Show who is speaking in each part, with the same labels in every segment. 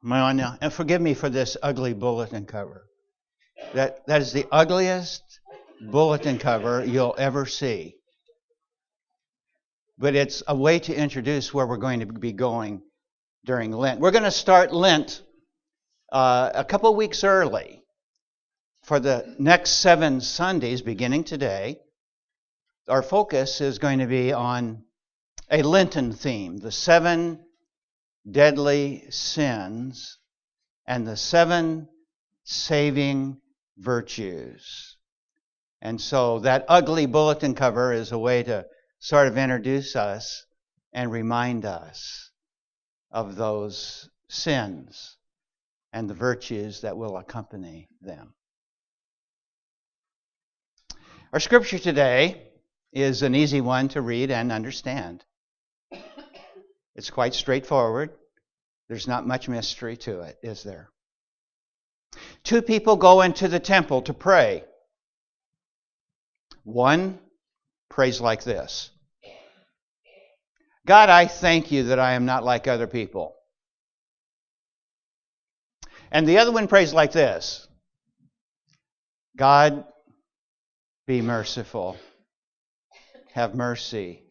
Speaker 1: And forgive me for this ugly bulletin cover. That is the ugliest bulletin cover you'll ever see. But it's a way to introduce where we're going to be going during Lent. We're going to start Lent a couple of weeks early. For the next 7 Sundays, beginning today, our focus is going to be on a Lenten theme, the 7 deadly sins and the 7 saving virtues. And so that ugly bulletin cover is a way to sort of introduce us and remind us of those sins and the virtues that will accompany them. Our scripture today is an easy one to read and understand. It's quite straightforward. There's not much mystery to it, is there? 2 people go into the temple to pray. One prays like this: God, I thank you that I am not like other people. And the other one prays like this: God, be merciful. Have mercy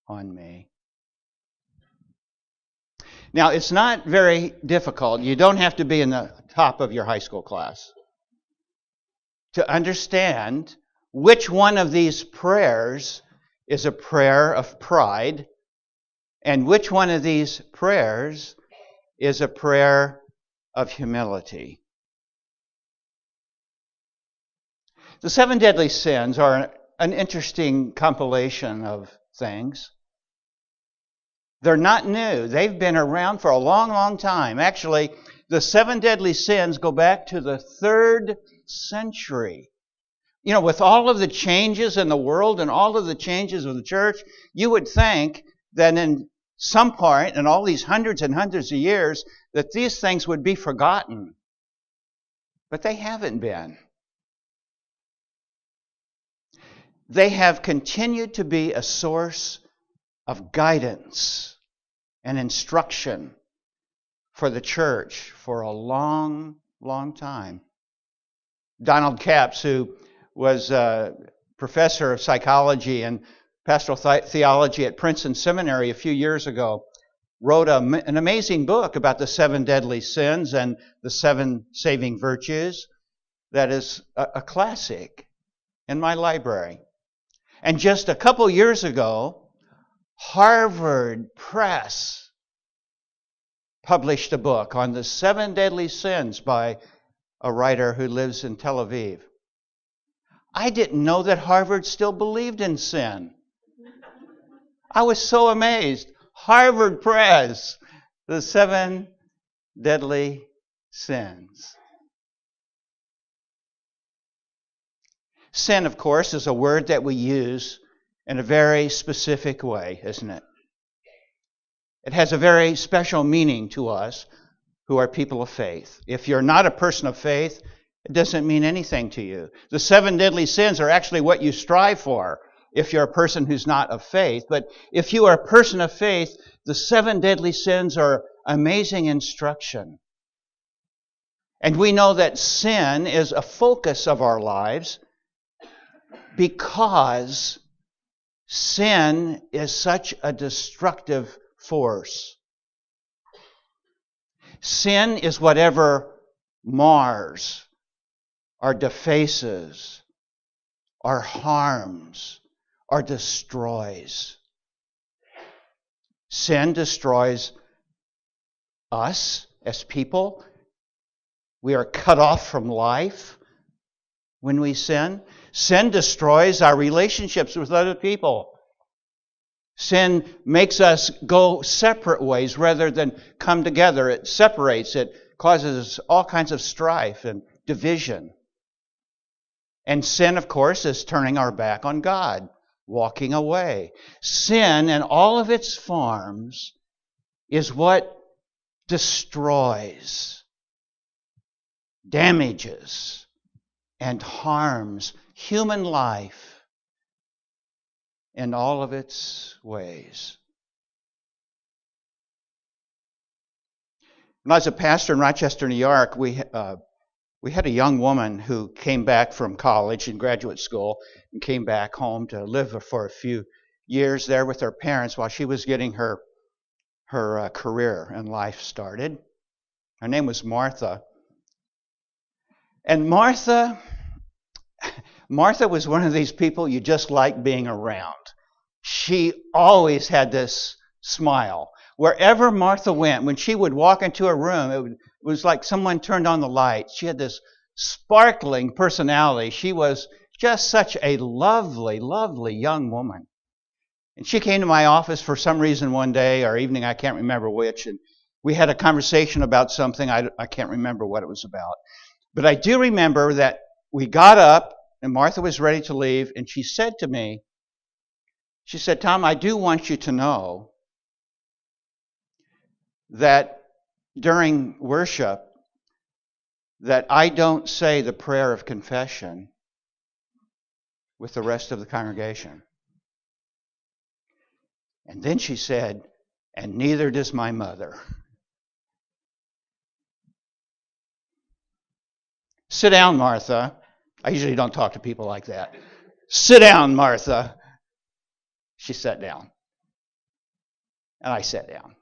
Speaker 1: on me. Now, it's not very difficult. You don't have to be in the top of your high school class to understand which one of these prayers is a prayer of pride and which one of these prayers is a prayer of humility. The 7 deadly sins are an interesting compilation of things. They're not new. They've been around for a long, long time. Actually, the 7 deadly sins go back to the 3rd century. You know, with all of the changes in the world and all of the changes of the church, you would think that in some point, in all these hundreds and hundreds of years, that these things would be forgotten. But they haven't been. They have continued to be a source of guidance and instruction for the church for a long, long time. Donald Capps, who was a professor of psychology and pastoral theology at Princeton Seminary a few years ago, wrote an amazing book about the 7 deadly sins and the 7 saving virtues that is a classic in my library. And just a couple years ago, Harvard Press published a book on the 7 deadly sins by a writer who lives in Tel Aviv. I didn't know that Harvard still believed in sin. I was so amazed. Harvard Press, the 7 deadly sins. Sin, of course, is a word that we use in a very specific way, isn't it? It has a very special meaning to us who are people of faith. If you're not a person of faith, it doesn't mean anything to you. The 7 deadly sins are actually what you strive for if you're a person who's not of faith. But if you are a person of faith, the 7 deadly sins are amazing instruction. And we know that sin is a focus of our lives because sin is such a destructive force. Sin is whatever mars, or defaces, or harms, or destroys. Sin destroys us as people. We are cut off from life when we sin. Sin destroys our relationships with other people. Sin makes us go separate ways rather than come together. It separates. It causes all kinds of strife and division. And sin, of course, is turning our back on God, walking away. Sin, in all of its forms, is what destroys, damages, and harms human life in all of its ways. When I was a pastor in Rochester, New York, we had a young woman who came back from college and graduate school and came back home to live for a few years there with her parents while she was getting her career and life started. Her name was Martha. And Martha was one of these people you just like being around. She always had this smile. Wherever Martha went, when she would walk into a room, it was like someone turned on the lights. She had this sparkling personality. She was just such a lovely, lovely young woman. And she came to my office for some reason one day or evening, I can't remember which, and we had a conversation about something. I can't remember what it was about. But I do remember that we got up and Martha was ready to leave, and she said to me, she said, "Tom, I do want you to know that during worship that I don't say the prayer of confession with the rest of the congregation." And then she said, "And neither does my mother." "Sit down, Martha." I usually don't talk to people like that. "Sit down, Martha." She sat down. And I sat down.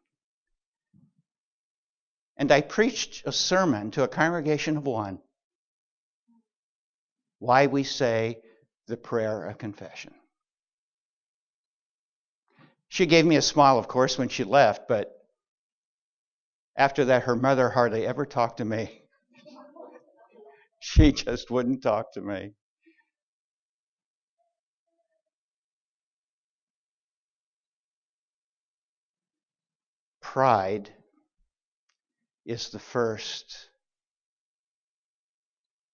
Speaker 1: And I preached a sermon to a congregation of one. Why we say the prayer of confession. She gave me a smile, of course, when she left, but after that, her mother hardly ever talked to me. She just wouldn't talk to me. Pride is the first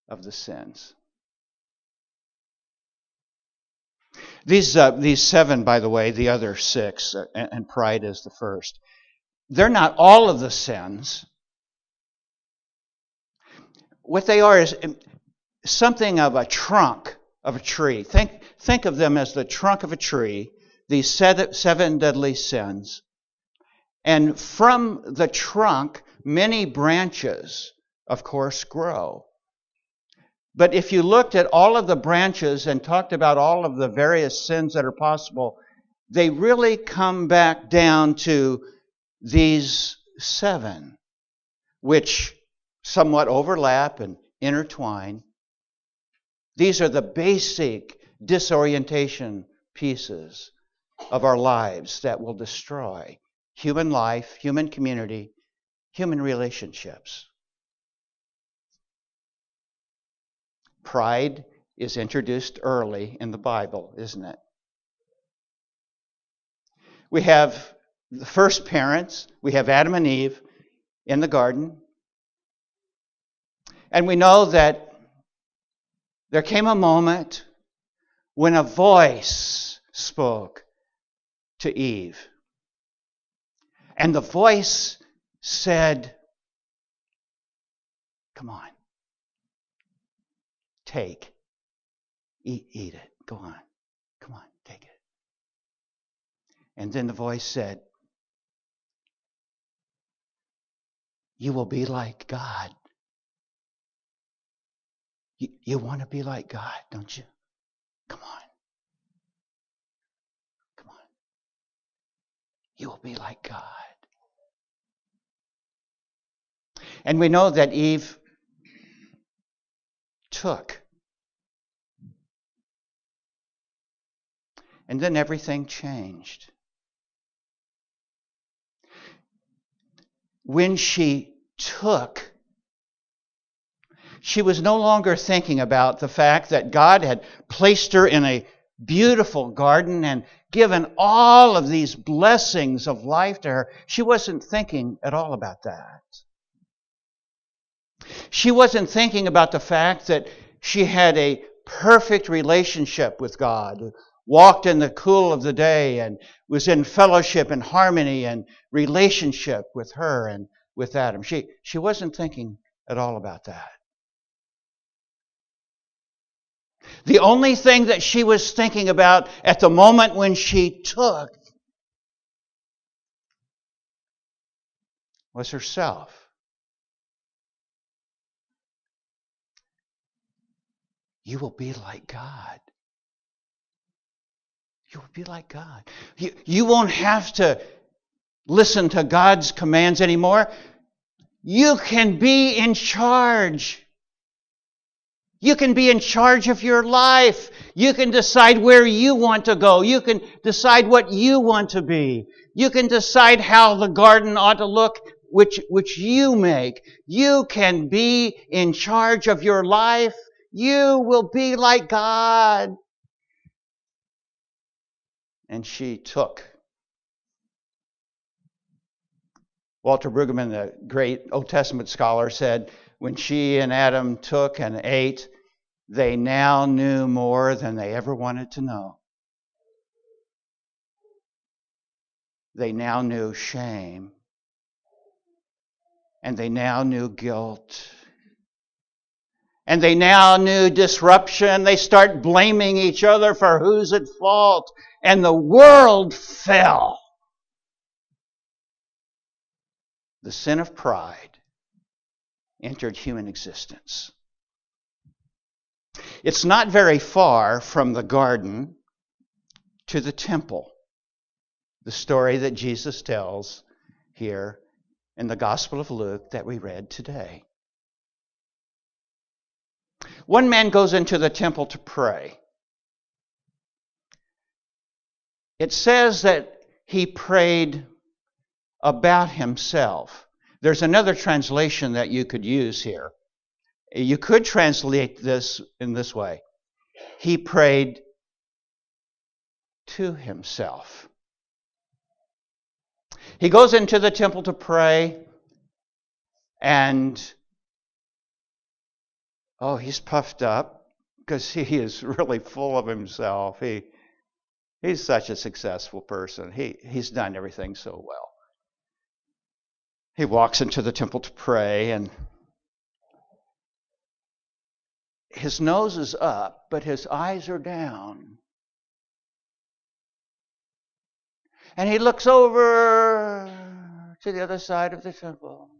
Speaker 1: of the sins. These 7, by the way, the other 6, and pride is the first. They're not all of the sins. What they are is something of a trunk of a tree. Think of them as the trunk of a tree, these 7 deadly sins. And from the trunk, many branches, of course, grow. But if you looked at all of the branches and talked about all of the various sins that are possible, they really come back down to these 7, which somewhat overlap and intertwine. These are the basic disorientation pieces of our lives that will destroy human life, human community, human relationships. Pride is introduced early in the Bible, isn't it? We have the first parents, we have Adam and Eve in the garden. And we know that there came a moment when a voice spoke to Eve. And the voice said, "Come on. Take. Eat it. Go on. Come on, take it." And then the voice said, "You will be like God." You want to be like God, don't you? Come on. Come on. You will be like God. And we know that Eve took. And then everything changed. When she took, she was no longer thinking about the fact that God had placed her in a beautiful garden and given all of these blessings of life to her. She wasn't thinking at all about that. She wasn't thinking about the fact that she had a perfect relationship with God, walked in the cool of the day and was in fellowship and harmony and relationship with her and with Adam. She wasn't thinking at all about that. The only thing that she was thinking about at the moment when she took was herself. you will be like God. You will be like God. You won't have to listen to God's commands anymore. You can be in charge. You can be in charge of your life. You can decide where you want to go. You can decide what you want to be. You can decide how the garden ought to look, which you make. You can be in charge of your life. You will be like God. And she took. Walter Brueggemann, the great Old Testament scholar, said, when she and Adam took and ate, they now knew more than they ever wanted to know. They now knew shame. And they now knew guilt. And they now knew disruption. They start blaming each other for who's at fault. And the world fell. The sin of pride entered human existence. It's not very far from the garden to the temple, the story that Jesus tells here in the Gospel of Luke that we read today. One man goes into the temple to pray. It says that he prayed about himself. There's another translation that you could use here. You could translate this in this way. He prayed to himself. He goes into the temple to pray, and he's puffed up because he is really full of himself. He's such a successful person. He's done everything so well. He walks into the temple to pray, and his nose is up, but his eyes are down. And he looks over to the other side of the temple.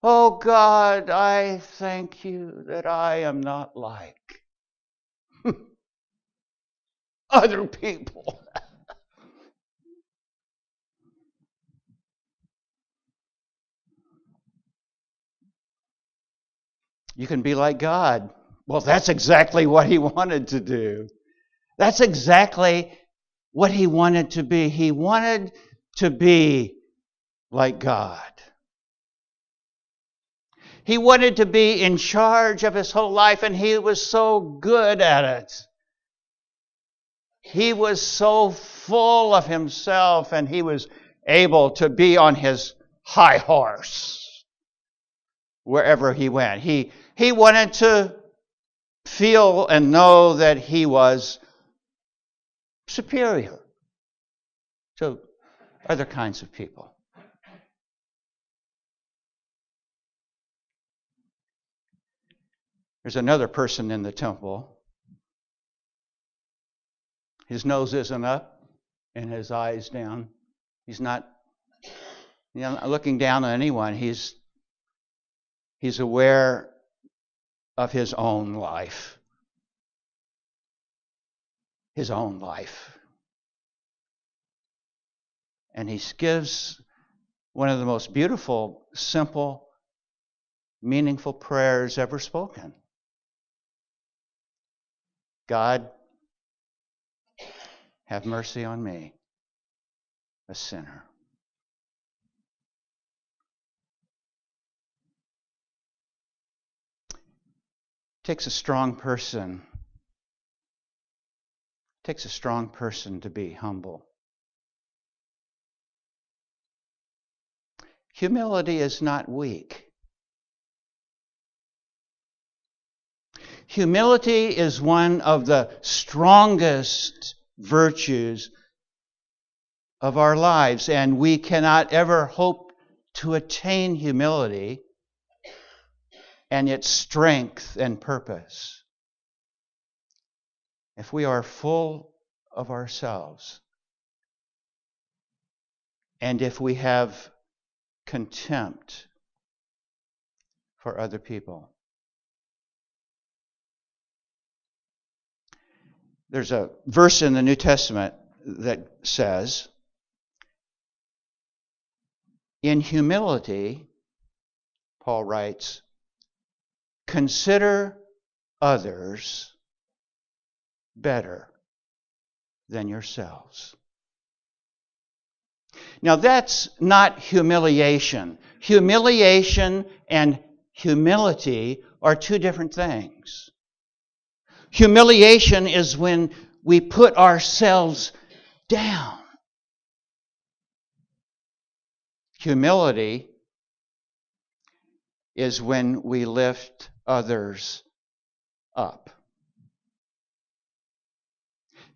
Speaker 1: Oh God, I thank you that I am not like other people. You can be like God. Well, that's exactly what he wanted to do. That's exactly what he wanted to be. He wanted to be like God. He wanted to be in charge of his whole life, and he was so good at it. He was so full of himself, and he was able to be on his high horse wherever he went. He wanted to feel and know that he was superior to other kinds of people. There's another person in the temple. His nose isn't up and his eyes down. He's not looking down on anyone. He's aware of his own life. His own life. And he gives one of the most beautiful, simple, meaningful prayers ever spoken. God, have mercy on me, a sinner. It takes a strong person. It takes a strong person to be humble. Humility is not weak. Humility is one of the strongest virtues of our lives, and we cannot ever hope to attain humility and its strength and purpose if we are full of ourselves and if we have contempt for other people. There's a verse in the New Testament that says, in humility, Paul writes, consider others better than yourselves. Now that's not humiliation. Humiliation and humility are two different things. Humiliation is when we put ourselves down. Humility is when we lift others up.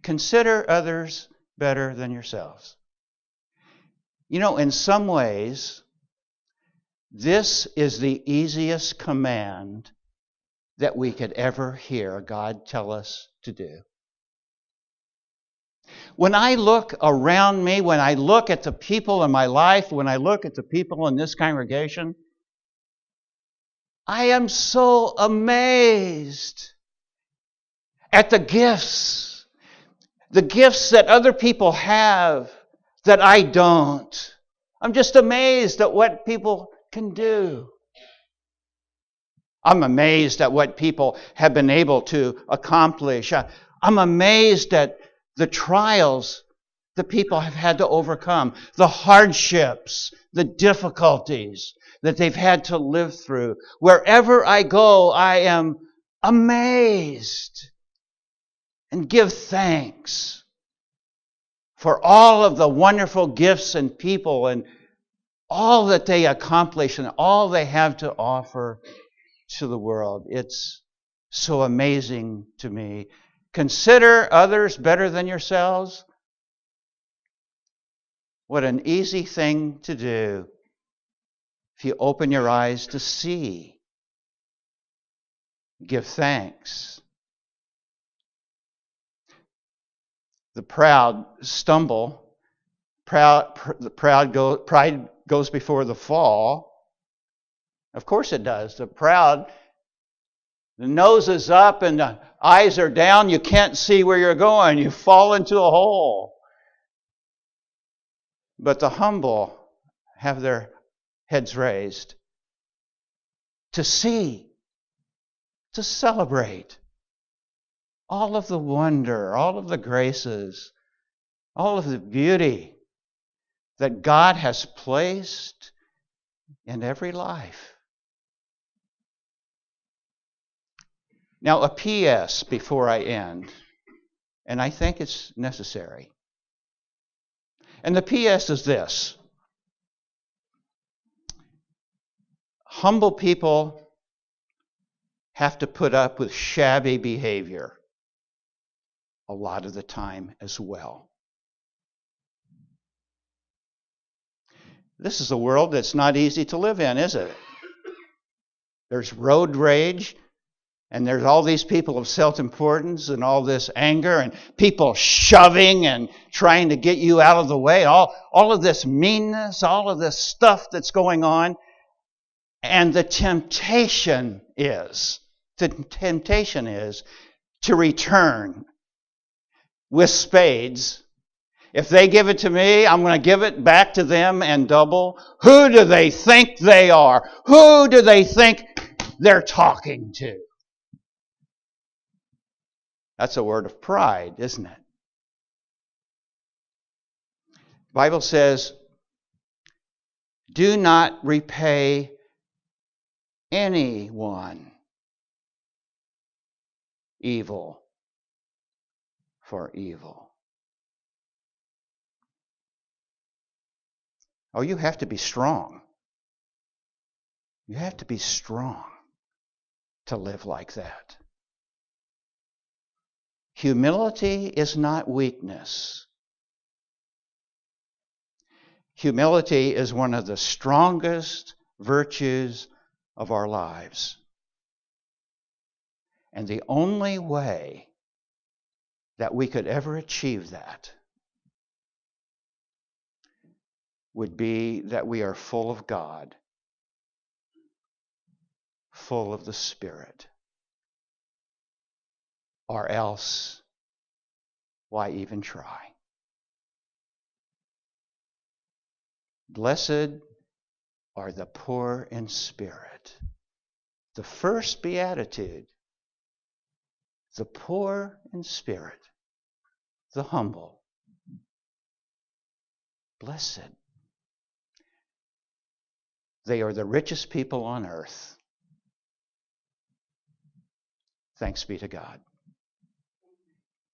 Speaker 1: Consider others better than yourselves. You know, in some ways, this is the easiest command that we could ever hear God tell us to do. When I look around me, when I look at the people in my life, when I look at the people in this congregation, I am so amazed at the gifts that other people have that I don't. I'm just amazed at what people can do. I'm amazed at what people have been able to accomplish. I'm amazed at the trials the people have had to overcome, the hardships, the difficulties that they've had to live through. Wherever I go, I am amazed and give thanks for all of the wonderful gifts and people and all that they accomplish and all they have to offer to the world. It's so amazing to me. Consider others better than yourselves. What an easy thing to do if you open your eyes to see. Give thanks. The proud stumble. Pride goes before the fall. Of course it does. The proud, the nose is up and the eyes are down. You can't see where you're going. You fall into a hole. But the humble have their heads raised to see, to celebrate all of the wonder, all of the graces, all of the beauty that God has placed in every life. Now, a P.S. before I end, and I think it's necessary. And the P.S. is this. Humble people have to put up with shabby behavior a lot of the time as well. This is a world that's not easy to live in, is it? There's road rage, and there's all these people of self-importance and all this anger and people shoving and trying to get you out of the way. All of this meanness, all of this stuff that's going on. And the temptation is to return with spades. If they give it to me, I'm going to give it back to them and double. Who do they think they are? Who do they think they're talking to? That's a word of pride, isn't it? The Bible says, do not repay anyone evil for evil. Oh, you have to be strong. You have to be strong to live like that. Humility is not weakness. Humility is one of the strongest virtues of our lives. And the only way that we could ever achieve that would be that we are full of God, full of the Spirit, or else why even try? Blessed are the poor in spirit. The first beatitude, the poor in spirit, the humble. Blessed. They are the richest people on earth. Thanks be to God.